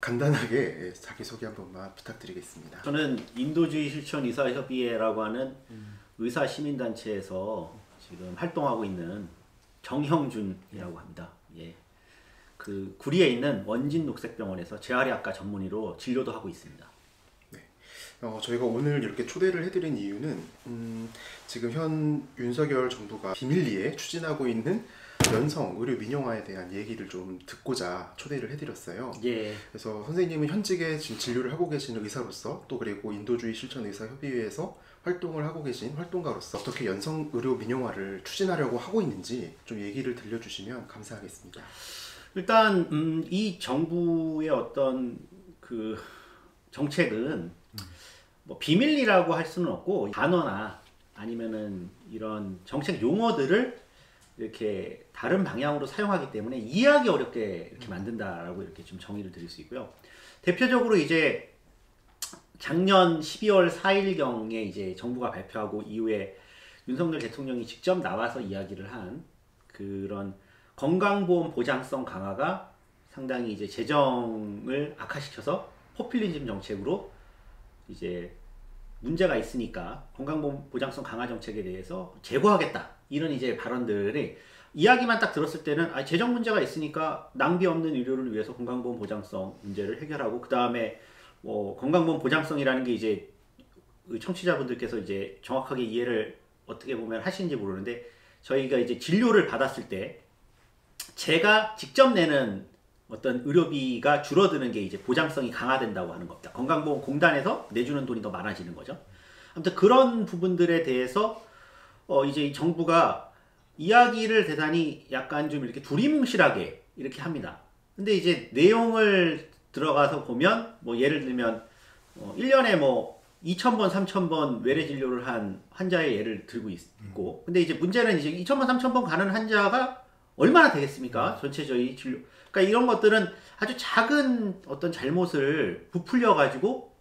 간단하게 자기소개 한 번만 부탁드리겠습니다. 저는 인도주의 실천 의사협의회라고 하는 의사 시민단체에서 지금 활동하고 있는 정형준이라고 합니다. 예. 그 구리에 있는 원진녹색병원에서 재활의학과 전문의로 진료도 하고 있습니다. 네. 저희가 오늘 이렇게 초대를 해드린 이유는 지금 현 윤석열 정부가 비밀리에 추진하고 있는 연성 의료 민영화에 대한 얘기를 좀 듣고자 초대를 해드렸어요. 예. 그래서 선생님은 현직에 지금 진료를 하고 계시는 의사로서 또 그리고 인도주의 실천 의사협의회에서 활동을 하고 계신 활동가로서 어떻게 연성 의료 민영화를 추진하려고 하고 있는지 좀 얘기를 들려주시면 감사하겠습니다. 일단 이 정부의 어떤 그 정책은 뭐 비밀리라고 할 수는 없고 단어나 아니면은 이런 정책 용어들을 이렇게 다른 방향으로 사용하기 때문에 이해하기 어렵게 이렇게 만든다라고 이렇게 좀 정의를 드릴 수 있고요. 대표적으로 이제 작년 12월 4일경에 이제 정부가 발표하고 이후에 윤석열 대통령이 직접 나와서 이야기를 한 그런 건강보험 보장성 강화가 상당히 이제 재정을 악화시켜서 포퓰리즘 정책으로 이제 문제가 있으니까 건강보험 보장성 강화 정책에 대해서 제고하겠다. 이런 이제 발언들이 이야기만 딱 들었을 때는 재정 문제가 있으니까 낭비 없는 의료를 위해서 건강보험 보장성 문제를 해결하고 그 다음에 뭐 건강보험 보장성이라는 게 이제 청취자분들께서 이제 정확하게 이해를 어떻게 보면 하시는지 모르는데 저희가 이제 진료를 받았을 때 제가 직접 내는 어떤 의료비가 줄어드는 게 이제 보장성이 강화된다고 하는 겁니다. 건강보험공단에서 내주는 돈이 더 많아지는 거죠. 아무튼 그런 부분들에 대해서 이제 이 정부가 이야기를 대단히 약간 좀 이렇게 두리뭉실하게 이렇게 합니다. 근데 이제 내용을 들어가서 보면 뭐 예를 들면 1년에 뭐 2,000번, 3,000번 외래 진료를 한 환자의 예를 들고 있고 근데 이제 문제는 이제 2,000번, 3,000번 가는 환자가 얼마나 되겠습니까? 전체 저희 진료. 그러니까 이런 것들은 아주 작은 어떤 잘못을 부풀려 가지고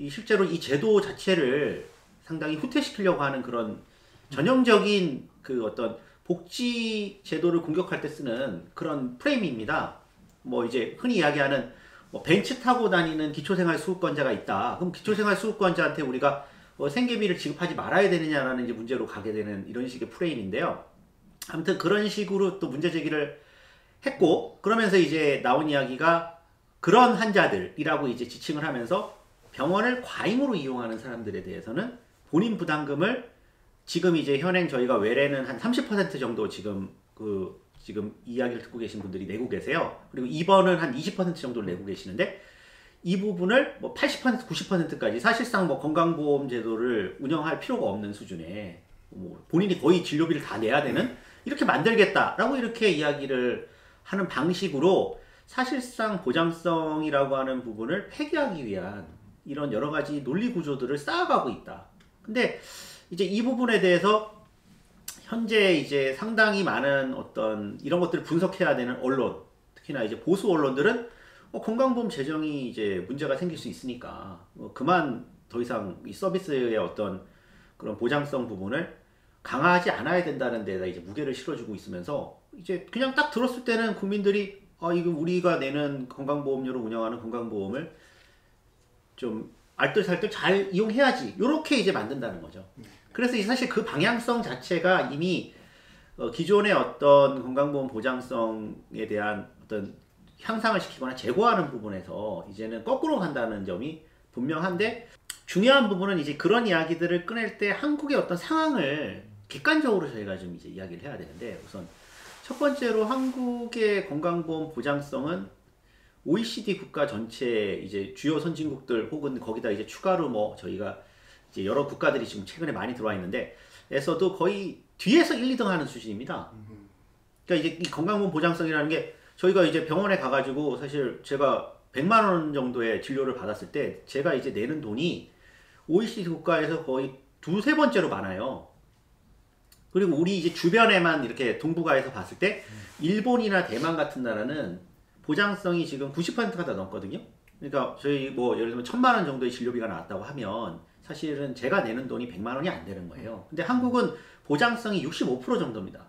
실제로 이 제도 자체를 상당히 후퇴시키려고 하는 그런 전형적인 그 어떤 복지 제도를 공격할 때 쓰는 그런 프레임입니다. 뭐 이제 흔히 이야기하는 뭐 벤츠 타고 다니는 기초생활수급권자가 있다. 그럼 기초생활수급권자한테 우리가 생계비를 지급하지 말아야 되느냐라는 이제 문제로 가게 되는 이런 식의 프레임인데요. 아무튼 그런 식으로 또 문제 제기를 했고 그러면서 이제 나온 이야기가 그런 환자들이라고 이제 지칭을 하면서 병원을 과잉으로 이용하는 사람들에 대해서는 본인 부담금을 지금 이제 현행 저희가 외래는 한 30% 정도 지금 지금 이야기를 듣고 계신 분들이 내고 계세요. 그리고 입원은 한 20% 정도를 내고 계시는데 이 부분을 뭐 80%, 90%까지 사실상 뭐 건강보험 제도를 운영할 필요가 없는 수준에 뭐 본인이 거의 진료비를 다 내야 되는 이렇게 만들겠다라고 이렇게 이야기를 하는 방식으로 사실상 보장성이라고 하는 부분을 폐기하기 위한 이런 여러 가지 논리 구조들을 쌓아가고 있다. 근데 이제 이 부분에 대해서 현재 이제 상당히 많은 어떤 이런 것들을 분석해야 되는 언론, 특히나 이제 보수 언론들은 건강보험 재정이 이제 문제가 생길 수 있으니까 그만 더 이상 이 서비스의 어떤 그런 보장성 부분을 강화하지 않아야 된다는 데다 이제 무게를 실어주고 있으면서 이제 그냥 딱 들었을 때는 국민들이 이거 우리가 내는 건강보험료로 운영하는 건강보험을 좀 알뜰살뜰 잘 이용해야지 이렇게 이제 만든다는 거죠. 그래서 사실 그 방향성 자체가 이미 기존의 어떤 건강보험 보장성에 대한 어떤 향상을 시키거나 제고하는 부분에서 이제는 거꾸로 간다는 점이 분명한데 중요한 부분은 이제 그런 이야기들을 꺼낼 때 한국의 어떤 상황을 객관적으로 저희가 좀 이제 이야기를 해야 되는데 우선 첫 번째로 한국의 건강보험 보장성은 OECD 국가 전체 이제 주요 선진국들 혹은 거기다 이제 추가로 뭐 저희가 이제 여러 국가들이 지금 최근에 많이 들어와 있는데 에서도 거의 뒤에서 1, 2등 하는 수준입니다. 그러니까 이제 이 건강보험 보장성이라는 게 저희가 이제 병원에 가가지고 사실 제가 100만 원 정도의 진료를 받았을 때 제가 이제 내는 돈이 OECD 국가에서 거의 두세 번째로 많아요. 그리고 우리 이제 주변에만 이렇게 동북아에서 봤을 때 일본이나 대만 같은 나라는 보장성이 지금 90%가 다 넘거든요. 그러니까 저희 뭐 예를 들면 1,000만 원 정도의 진료비가 나왔다고 하면 사실은 제가 내는 돈이 100만 원이 안 되는 거예요. 근데 한국은 보장성이 65% 정도입니다.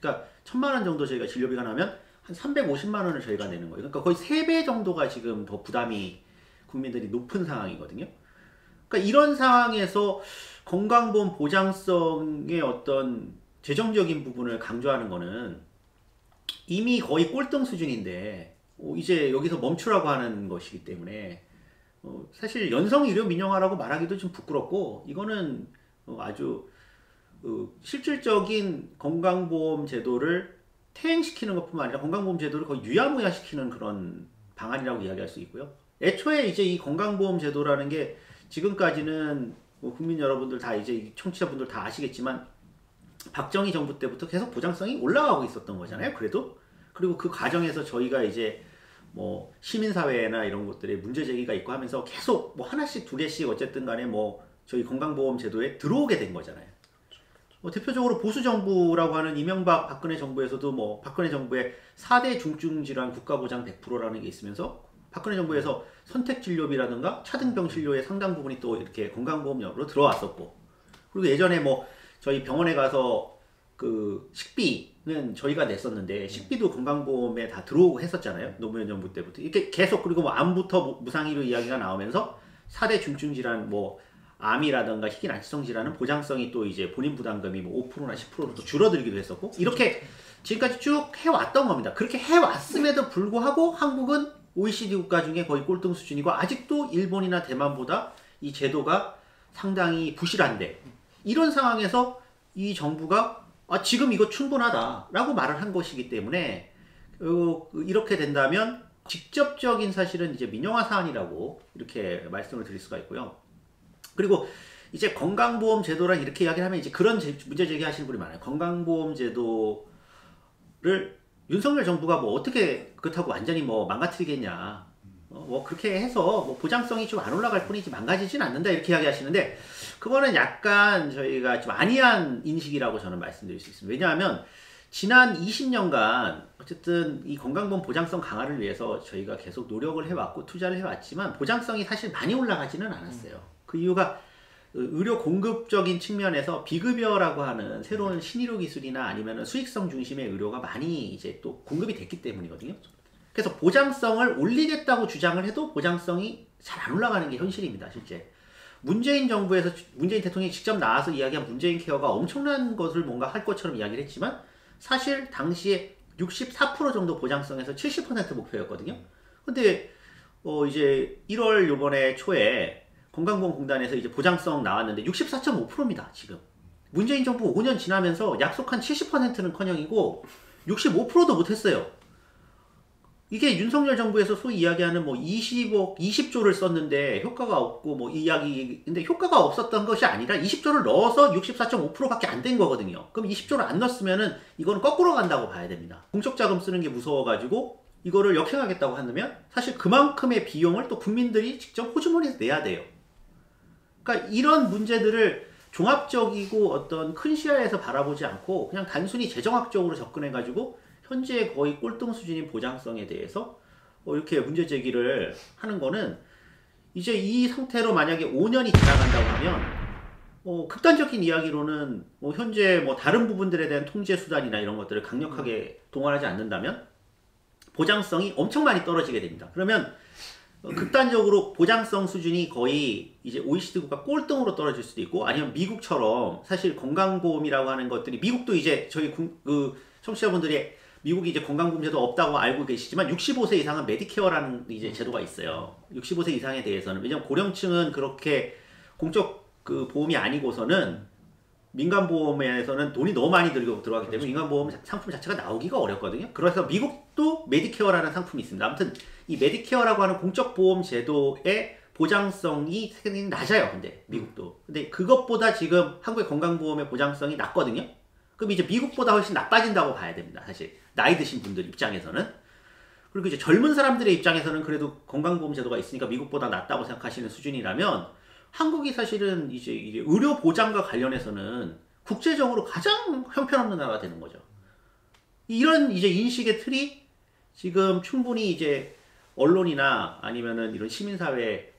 그러니까 1,000만 원 정도 저희가 진료비가 나면 한 350만 원을 저희가 내는 거예요. 그러니까 거의 3배 정도가 지금 더 부담이 국민들이 높은 상황이거든요. 그러니까 이런 상황에서 건강보험 보장성의 어떤 재정적인 부분을 강조하는 거는 이미 거의 꼴등 수준인데 이제 여기서 멈추라고 하는 것이기 때문에 사실 연성 의료 민영화라고 말하기도 좀 부끄럽고 이거는 아주 실질적인 건강보험 제도를 퇴행시키는 것뿐만 아니라 건강보험 제도를 거의 유야무야시키는 그런 방안이라고 이야기할 수 있고요. 애초에 이제 이 건강보험 제도라는 게 지금까지는 국민 여러분들 다 이제 청취자분들 다 아시겠지만 박정희 정부 때부터 계속 보장성이 올라가고 있었던 거잖아요. 그래도 그리고 그 과정에서 저희가 이제 뭐 시민사회나 이런 것들에 문제 제기가 있고 하면서 계속 뭐 하나씩 두 개씩 어쨌든 간에 뭐 저희 건강보험 제도에 들어오게 된 거잖아요. 대표적으로 보수정부라고 하는 이명박 박근혜 정부에서도 뭐 박근혜 정부의 4대 중증질환 국가보장 100%라는 게 있으면서 박근혜 정부에서 선택진료비라든가 차등병 진료의 상당 부분이 또 이렇게 건강보험료로 들어왔었고 그리고 예전에 뭐 저희 병원에 가서 그 식비는 저희가 냈었는데 식비도 건강보험에 다 들어오고 했었잖아요. 노무현 정부 때부터 이렇게 계속 그리고 뭐 암부터 무상의료 이야기가 나오면서 4대 중증질환 뭐 암이라든가 희귀난치성 질환은 보장성이 또 이제 본인 부담금이 뭐 5%나 10%로 또 줄어들기도 했었고 이렇게 지금까지 쭉 해왔던 겁니다. 그렇게 해왔음에도 불구하고 한국은 OECD 국가 중에 거의 꼴등 수준이고 아직도 일본이나 대만보다 이 제도가 상당히 부실한데 이런 상황에서 이 정부가 지금 이거 충분하다라고 말을 한 것이기 때문에 이렇게 된다면 직접적인 사실은 이제 민영화 사안이라고 이렇게 말씀을 드릴 수가 있고요. 그리고 이제 건강보험 제도란 이렇게 이야기를 하면 이제 그런 문제 제기하시는 분이 많아요. 건강보험 제도를 윤석열 정부가 뭐 어떻게 그렇다고 완전히 뭐 망가뜨리겠냐. 뭐 그렇게 해서 뭐 보장성이 좀 안 올라갈 뿐이지 망가지진 않는다 이렇게 이야기하시는데 그거는 약간 저희가 좀 아니한 인식이라고 저는 말씀드릴 수 있습니다. 왜냐하면 지난 20년간 어쨌든 이 건강보험 보장성 강화를 위해서 저희가 계속 노력을 해왔고 투자를 해왔지만 보장성이 사실 많이 올라가지는 않았어요. 그 이유가 의료 공급적인 측면에서 비급여라고 하는 새로운 신의료 기술이나 아니면 수익성 중심의 의료가 많이 이제 또 공급이 됐기 때문이거든요. 그래서 보장성을 올리겠다고 주장을 해도 보장성이 잘 안 올라가는 게 현실입니다, 실제. 문재인 정부에서 문재인 대통령이 직접 나와서 이야기한 문재인 케어가 엄청난 것을 뭔가 할 것처럼 이야기를 했지만 사실 당시에 64% 정도 보장성에서 70% 목표였거든요. 근데 이제 1월 요번에 초에 건강보험공단에서 이제 보장성 나왔는데 64.5%입니다, 지금. 문재인 정부 5년 지나면서 약속한 70%는 커녕이고 65%도 못했어요. 이게 윤석열 정부에서 소위 이야기하는 뭐 20조를 썼는데 효과가 없고 뭐 이야기인데 효과가 없었던 것이 아니라 20조를 넣어서 64.5%밖에 안 된 거거든요. 그럼 20조를 안 넣었으면은 이거는 거꾸로 간다고 봐야 됩니다. 공적자금 쓰는 게 무서워가지고 이거를 역행하겠다고 한다면 사실 그만큼의 비용을 또 국민들이 직접 호주머니에서 내야 돼요. 그러니까 이런 문제들을 종합적이고 어떤 큰 시야에서 바라보지 않고 그냥 단순히 재정학적으로 접근해가지고 현재 거의 꼴등 수준인 보장성에 대해서 이렇게 문제 제기를 하는 거는 이제 이 상태로 만약에 5년이 지나간다고 하면 극단적인 이야기로는 현재 뭐 다른 부분들에 대한 통제 수단이나 이런 것들을 강력하게 동원하지 않는다면 보장성이 엄청 많이 떨어지게 됩니다. 그러면 극단적으로 보장성 수준이 거의 이제 OECD 국가 꼴등으로 떨어질 수도 있고 아니면 미국처럼 사실 건강보험이라고 하는 것들이 미국도 이제 저희 청취자분들이 미국이 이제 건강보험제도 없다고 알고 계시지만 65세 이상은 메디케어라는 이제 제도가 있어요. 65세 이상에 대해서는 왜냐면 고령층은 그렇게 공적 그 보험이 아니고서는 민간보험에서는 돈이 너무 많이 들어가기 때문에 민간보험 상품 자체가 나오기가 어렵거든요. 그래서 미국도 메디케어라는 상품이 있습니다. 아무튼 이 메디케어라고 하는 공적보험 제도의 보장성이 세계적으로 낮아요. 근데 미국도. 근데 그것보다 지금 한국의 건강보험의 보장성이 낮거든요. 그럼 이제 미국보다 훨씬 나빠진다고 봐야 됩니다. 사실 나이 드신 분들 입장에서는. 그리고 이제 젊은 사람들의 입장에서는 그래도 건강보험 제도가 있으니까 미국보다 낫다고 생각하시는 수준이라면 한국이 사실은 이제 의료 보장과 관련해서는 국제적으로 가장 형편없는 나라가 되는 거죠. 이런 이제 인식의 틀이 지금 충분히 이제 언론이나 아니면은 이런 시민사회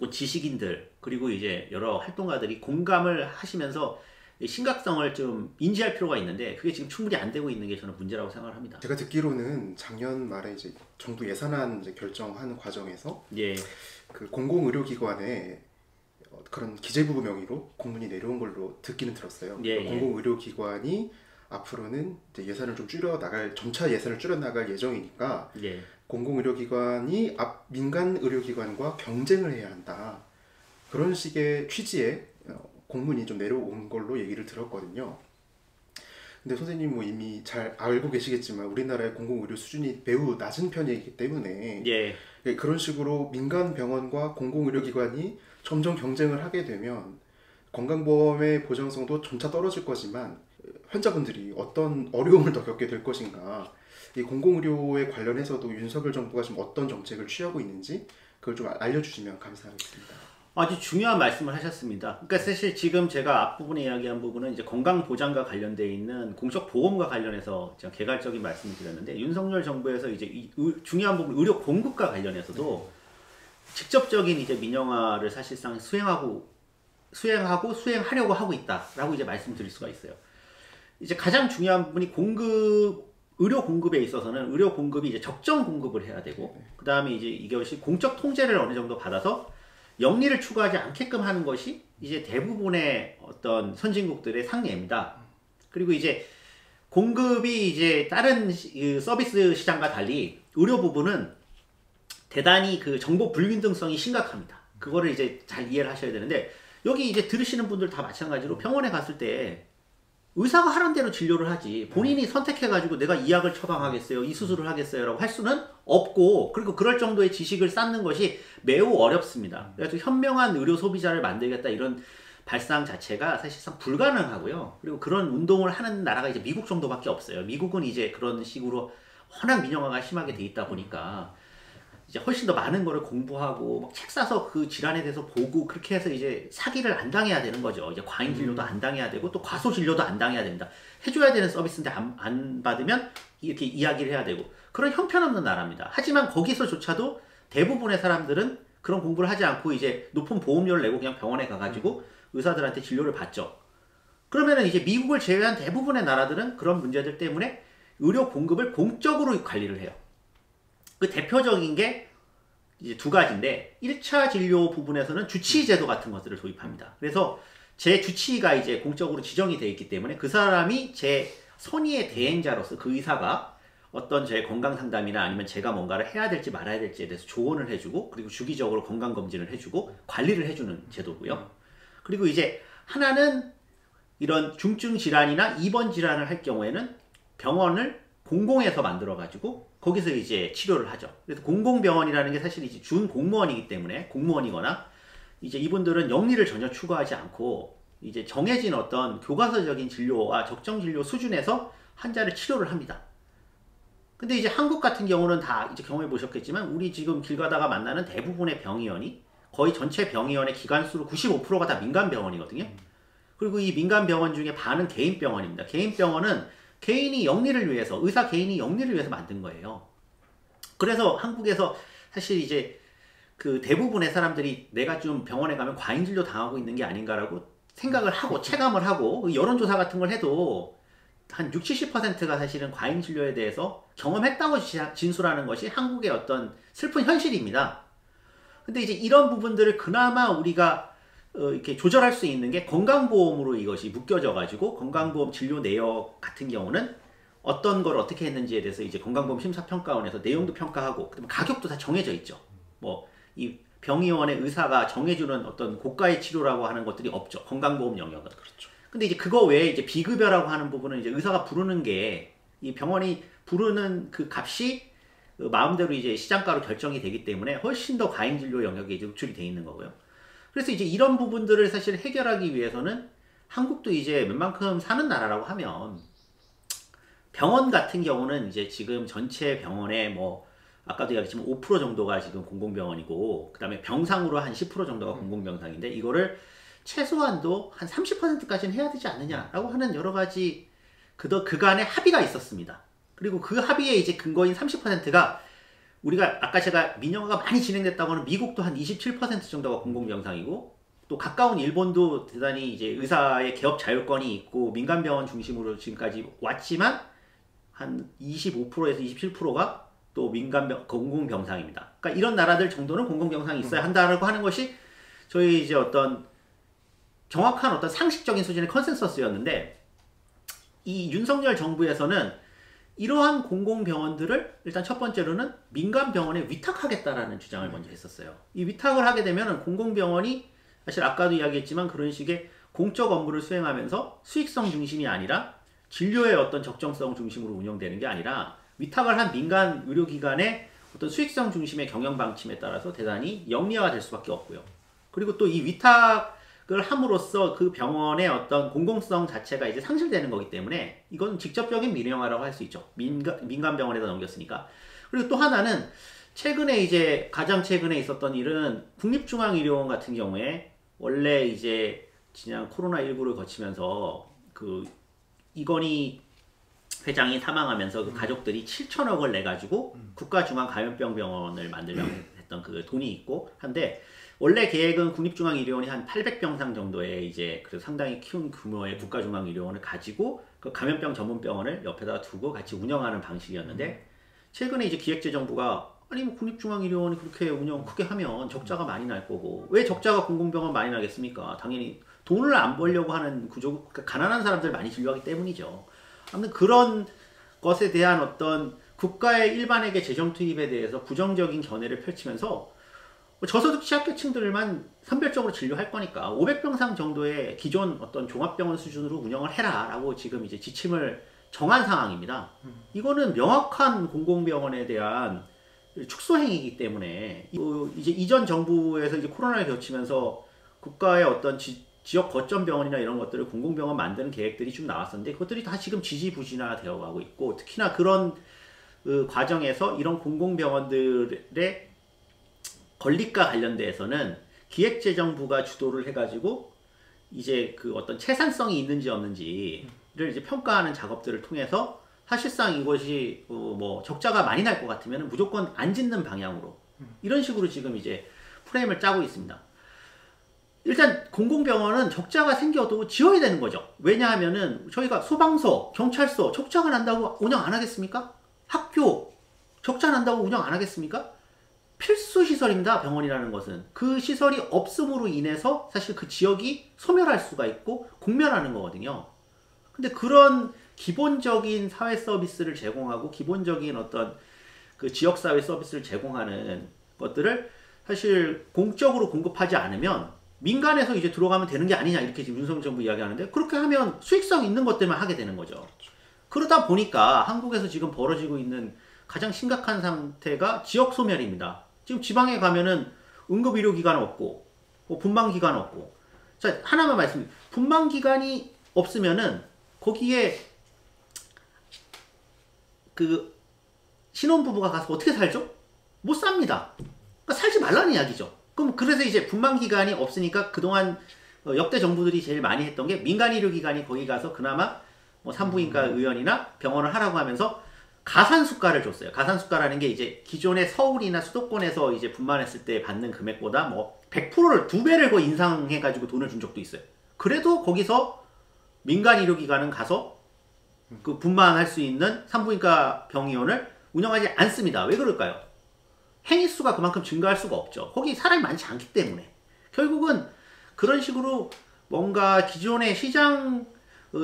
지식인들 그리고 이제 여러 활동가들이 공감을 하시면서 이 심각성을 좀 인지할 필요가 있는데 그게 지금 충분히 안 되고 있는 게 저는 문제라고 생각을 합니다. 제가 듣기로는 작년 말에 이제 정부 예산안 이제 결정하는 과정에서 예, 그 공공의료기관에 그런 기재부 명의로 공문이 내려온 걸로 듣기는 들었어요. 예, 예. 공공의료기관이 앞으로는 이제 예산을 좀 줄여 나갈 점차 예산을 줄여 나갈 예정이니까 예, 공공의료기관이 민간 의료기관과 경쟁을 해야 한다. 그런 식의 취지의 공문이 좀 내려온 걸로 얘기를 들었거든요. 근데 선생님 뭐 이미 잘 알고 계시겠지만 우리나라의 공공의료 수준이 매우 낮은 편이기 때문에 예, 그런 식으로 민간 병원과 공공의료기관이 점점 경쟁을 하게 되면 건강보험의 보장성도 점차 떨어질 거지만 환자분들이 어떤 어려움을 더 겪게 될 것인가, 이 공공의료에 관련해서도 윤석열 정부가 지금 어떤 정책을 취하고 있는지 그걸 좀 알려주시면 감사하겠습니다. 아주 중요한 말씀을 하셨습니다. 그러니까 사실 지금 제가 앞부분에 이야기한 부분은 이제 건강보장과 관련되어 있는 공적보험과 관련해서 제가 개괄적인 말씀을 드렸는데 윤석열 정부에서 이제 중요한 부분 의료 공급과 관련해서도 직접적인 이제 민영화를 사실상 수행하려고 하고 있다라고 이제 말씀드릴 수가 있어요. 이제 가장 중요한 부분이 의료 공급에 있어서는 의료 공급이 이제 적정 공급을 해야 되고, 그 다음에 이제 이것이 공적 통제를 어느 정도 받아서 영리를 추구하지 않게끔 하는 것이 이제 대부분의 어떤 선진국들의 상례입니다. 그리고 이제 공급이 이제 다른 서비스 시장과 달리 의료 부분은 대단히 그 정보 불균등성이 심각합니다. 그거를 이제 잘 이해를 하셔야 되는데, 여기 이제 들으시는 분들 다 마찬가지로 병원에 갔을 때 의사가 하는 대로 진료를 하지 본인이 선택해가지고 내가 이 약을 처방하겠어요, 이 수술을 하겠어요 라고 할 수는 없고, 그리고 그럴 정도의 지식을 쌓는 것이 매우 어렵습니다. 그래서 현명한 의료 소비자를 만들겠다 이런 발상 자체가 사실상 불가능하고요. 그리고 그런 운동을 하는 나라가 이제 미국 정도밖에 없어요. 미국은 이제 그런 식으로 워낙 민영화가 심하게 돼 있다 보니까 이제 훨씬 더 많은 거를 공부하고 막 책 사서 그 질환에 대해서 보고 그렇게 해서 이제 사기를 안 당해야 되는 거죠. 이제 과잉 진료도 안 당해야 되고 또 과소 진료도 안 당해야 됩니다. 해줘야 되는 서비스인데 안 받으면 이렇게 이야기를 해야 되고, 그런 형편없는 나라입니다. 하지만 거기서조차도 대부분의 사람들은 그런 공부를 하지 않고 이제 높은 보험료를 내고 그냥 병원에 가가지고 의사들한테 진료를 받죠. 그러면은 이제 미국을 제외한 대부분의 나라들은 그런 문제들 때문에 의료 공급을 공적으로 관리를 해요. 그 대표적인 게 이제 두 가지인데, 1차 진료 부분에서는 주치의 제도 같은 것들을 도입합니다. 그래서 제 주치의가 이제 공적으로 지정이 되어 있기 때문에 그 사람이 제 선의의 대행자로서 그 의사가 어떤 제 건강 상담이나 아니면 제가 뭔가를 해야 될지 말아야 될지에 대해서 조언을 해주고, 그리고 주기적으로 건강 검진을 해주고 관리를 해주는 제도고요. 그리고 이제 하나는 이런 중증 질환이나 입원 질환을 할 경우에는 병원을 공공에서 만들어가지고 거기서 이제 치료를 하죠. 그래서 공공병원이라는 게 사실 이제 준 공무원이기 때문에, 공무원이거나 이제 이분들은 영리를 전혀 추구하지 않고 이제 정해진 어떤 교과서적인 진료와 적정 진료 수준에서 환자를 치료를 합니다. 근데 이제 한국 같은 경우는 다 이제 경험해 보셨겠지만, 우리 지금 길 가다가 만나는 대부분의 병의원이 거의 전체 병의원의 기관수로 95%가 다 민간 병원이거든요. 그리고 이 민간 병원 중에 반은 개인 병원입니다. 개인 병원은 개인이 영리를 위해서, 의사 개인이 영리를 위해서 만든 거예요. 그래서 한국에서 사실 이제 그 대부분의 사람들이 내가 좀 병원에 가면 과잉 진료 당하고 있는 게 아닌가라고 생각을 하고 체감을 하고, 여론조사 같은 걸 해도 한 60-70%가 사실은 과잉 진료에 대해서 경험했다고 진술하는 것이 한국의 어떤 슬픈 현실입니다. 근데 이제 이런 부분들을 그나마 우리가 이렇게 조절할 수 있는 게 건강보험으로 이것이 묶여져 가지고, 건강보험 진료 내역 같은 경우는 어떤 걸 어떻게 했는지에 대해서 이제 건강보험 심사평가원에서 내용도 평가하고, 그다음에 가격도 다 정해져 있죠. 뭐 이 병의원의 의사가 정해주는 어떤 고가의 치료라고 하는 것들이 없죠. 건강보험 영역은. 그렇죠. 근데 이제 그거 외에 이제 비급여라고 하는 부분은 이제 의사가 부르는 게, 이 병원이 부르는 그 값이 마음대로 이제 시장가로 결정이 되기 때문에 훨씬 더 과잉 진료 영역에 이제 노출이 돼 있는 거고요. 그래서 이제 이런 부분들을 사실 해결하기 위해서는 한국도 이제 웬만큼 사는 나라라고 하면, 병원 같은 경우는 이제 지금 전체 병원의 뭐 아까도 이야기했지만 5% 정도가 지금 공공병원이고, 그 다음에 병상으로 한 10% 정도가 공공병상인데, 이거를 최소한도 한 30%까지는 해야 되지 않느냐라고 하는 여러 가지 그간의 합의가 있었습니다. 그리고 그 합의의 이제 근거인 30%가 우리가 아까 제가 민영화가 많이 진행됐다고 하는 미국도 한 27% 정도가 공공병상이고, 또 가까운 일본도 대단히 이제 의사의 개업 자율권이 있고 민간 병원 중심으로 지금까지 왔지만 한 25%에서 27%가 또 공공병상입니다. 그러니까 이런 나라들 정도는 공공병상이 있어야 한다라고 하는 것이 저희 이제 어떤 정확한 어떤 상식적인 수준의 컨센서스였는데 이 윤석열 정부에서는 이러한 공공병원들을 일단 첫 번째로는 민간 병원에 위탁하겠다라는 주장을 먼저 했었어요. 이 위탁을 하게 되면 공공병원이 사실 아까도 이야기했지만 그런 식의 공적 업무를 수행하면서 수익성 중심이 아니라 진료의 어떤 적정성 중심으로 운영되는 게 아니라 위탁을 한 민간 의료기관의 어떤 수익성 중심의 경영 방침에 따라서 대단히 영리화가 될 수밖에 없고요. 그리고 또 이 위탁을 함으로써 그 병원의 어떤 공공성 자체가 이제 상실되는 거기 때문에 이건 직접적인 민영화라고 할 수 있죠. 민간 병원에다 넘겼으니까. 그리고 또 하나는 가장 최근에 있었던 일은 국립중앙의료원 같은 경우에 원래 이제 지난 코로나19를 거치면서 그 이건희 회장이 사망하면서 그 가족들이 7천억을 내 가지고 국가중앙감염병원을 만들려고 했던 그 돈이 있고 한데 원래 계획은 국립중앙의료원이 한 800병상 정도의 이제 그래서 상당히 큰 규모의 국가중앙의료원을 가지고 그 감염병 전문병원을 옆에다 두고 같이 운영하는 방식이었는데 최근에 이제 기획재정부가 아니 뭐 국립중앙의료원이 그렇게 운영 크게 하면 적자가 많이 날 거고 왜 적자가 공공병원 많이 나겠습니까? 당연히 돈을 안 벌려고 하는 구조, 그러니까 가난한 사람들 많이 진료하기 때문이죠. 아무튼 그런 것에 대한 어떤 국가의 일반에게 재정 투입에 대해서 부정적인 견해를 펼치면서 저소득 취약계층들만 선별적으로 진료할 거니까 500병상 정도의 기존 어떤 종합병원 수준으로 운영을 해라라고 지금 이제 지침을 정한 상황입니다. 이거는 명확한 공공병원에 대한 축소 행위이기 때문에 이제 이전 정부에서 이제 코로나를 겹치면서 국가의 어떤 지역 거점 병원이나 이런 것들을 공공병원 만드는 계획들이 좀 나왔었는데 그것들이 다 지금 지지부진화 되어 가고 있고 특히나 그런 과정에서 이런 공공병원들의 건립과 관련돼서는 기획재정부가 주도를 해가지고 이제 그 어떤 채산성이 있는지 없는지를 이제 평가하는 작업들을 통해서 사실상 이것이 뭐 적자가 많이 날 것 같으면 무조건 안 짓는 방향으로 이런 식으로 지금 이제 프레임을 짜고 있습니다. 일단 공공병원은 적자가 생겨도 지어야 되는 거죠. 왜냐하면은 저희가 소방서, 경찰서 적자가 난다고 운영 안 하겠습니까? 학교 적자 난다고 운영 안 하겠습니까? 필수 시설입니다. 병원이라는 것은 그 시설이 없음으로 인해서 사실 그 지역이 소멸할 수가 있고 공멸하는 거거든요. 근데 그런 기본적인 사회 서비스를 제공하고 기본적인 어떤 그 지역사회 서비스를 제공하는 것들을 사실 공적으로 공급하지 않으면 민간에서 이제 들어가면 되는 게 아니냐 이렇게 지금 윤석열 정부 이야기하는데 그렇게 하면 수익성 있는 것들만 하게 되는 거죠. 그러다 보니까 한국에서 지금 벌어지고 있는 가장 심각한 상태가 지역 소멸입니다. 지금 지방에 가면은 응급의료기관 없고 분만기관 없고 자 하나만 말씀드릴게요. 분만기관이 없으면은 거기에 그 신혼부부가 가서 어떻게 살죠? 못 삽니다. 그러니까 살지 말라는 이야기죠. 그럼 그래서 이제 분만기관이 없으니까 그동안 역대 정부들이 제일 많이 했던 게 민간의료기관이 거기 가서 그나마 뭐 산부인과 의원이나 병원을 하라고 하면서 가산수가를 줬어요. 가산수가라는 게 이제 기존의 서울이나 수도권에서 이제 분만했을 때 받는 금액보다 뭐 100%를 2배를 거의 인상해가지고 돈을 준 적도 있어요. 그래도 거기서 민간의료기관은 가서 그 분만할 수 있는 산부인과 병의원을 운영하지 않습니다. 왜 그럴까요? 행위수가 그만큼 증가할 수가 없죠. 거기 사람이 많지 않기 때문에. 결국은 그런 식으로 뭔가 기존의 시장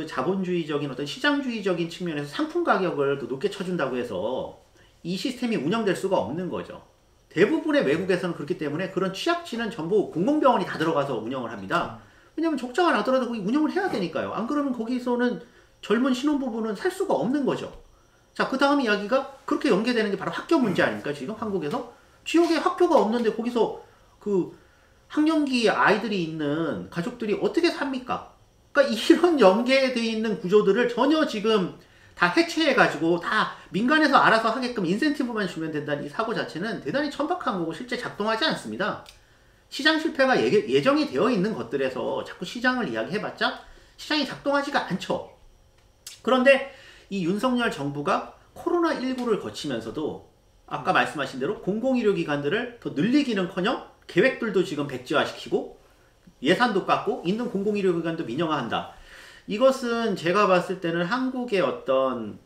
자본주의적인 어떤 시장주의적인 측면에서 상품 가격을 또 높게 쳐준다고 해서 이 시스템이 운영될 수가 없는 거죠. 대부분의 외국에서는 그렇기 때문에 그런 취약지는 전부 공공병원이 다 들어가서 운영을 합니다. 왜냐면 적자가 나더라도 거기 운영을 해야 되니까요. 안 그러면 거기서는 젊은 신혼부부는 살 수가 없는 거죠. 자, 그 다음 이야기가 그렇게 연계되는 게 바로 학교 문제 아닙니까? 지금 한국에서 지역에 학교가 없는데 거기서 그 학령기 아이들이 있는 가족들이 어떻게 삽니까? 그러니까 이런 연계되어 있는 구조들을 전혀 지금 다 해체해가지고 다 민간에서 알아서 하게끔 인센티브만 주면 된다는 이 사고 자체는 대단히 천박한 거고 실제 작동하지 않습니다. 시장 실패가 예정이 되어 있는 것들에서 자꾸 시장을 이야기해봤자 시장이 작동하지가 않죠. 그런데 이 윤석열 정부가 코로나19를 거치면서도 아까 말씀하신 대로 공공의료기관들을 더 늘리기는커녕 계획들도 지금 백지화시키고 예산도 깎고 있는 공공의료기관도 민영화한다. 이것은 제가 봤을 때는 한국의 어떤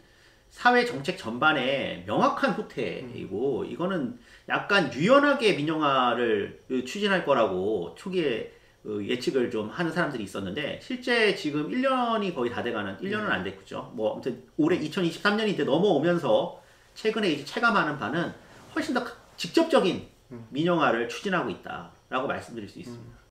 사회 정책 전반에 명확한 후퇴이고 이거는 약간 유연하게 민영화를 추진할 거라고 초기에 예측을 좀 하는 사람들이 있었는데 실제 지금 1년이 거의 다 돼가는 1년은 안 됐죠. 뭐 아무튼 올해 2023년인데 넘어오면서 최근에 이제 체감하는 바는 훨씬 더 직접적인 민영화를 추진하고 있다라고 말씀드릴 수 있습니다.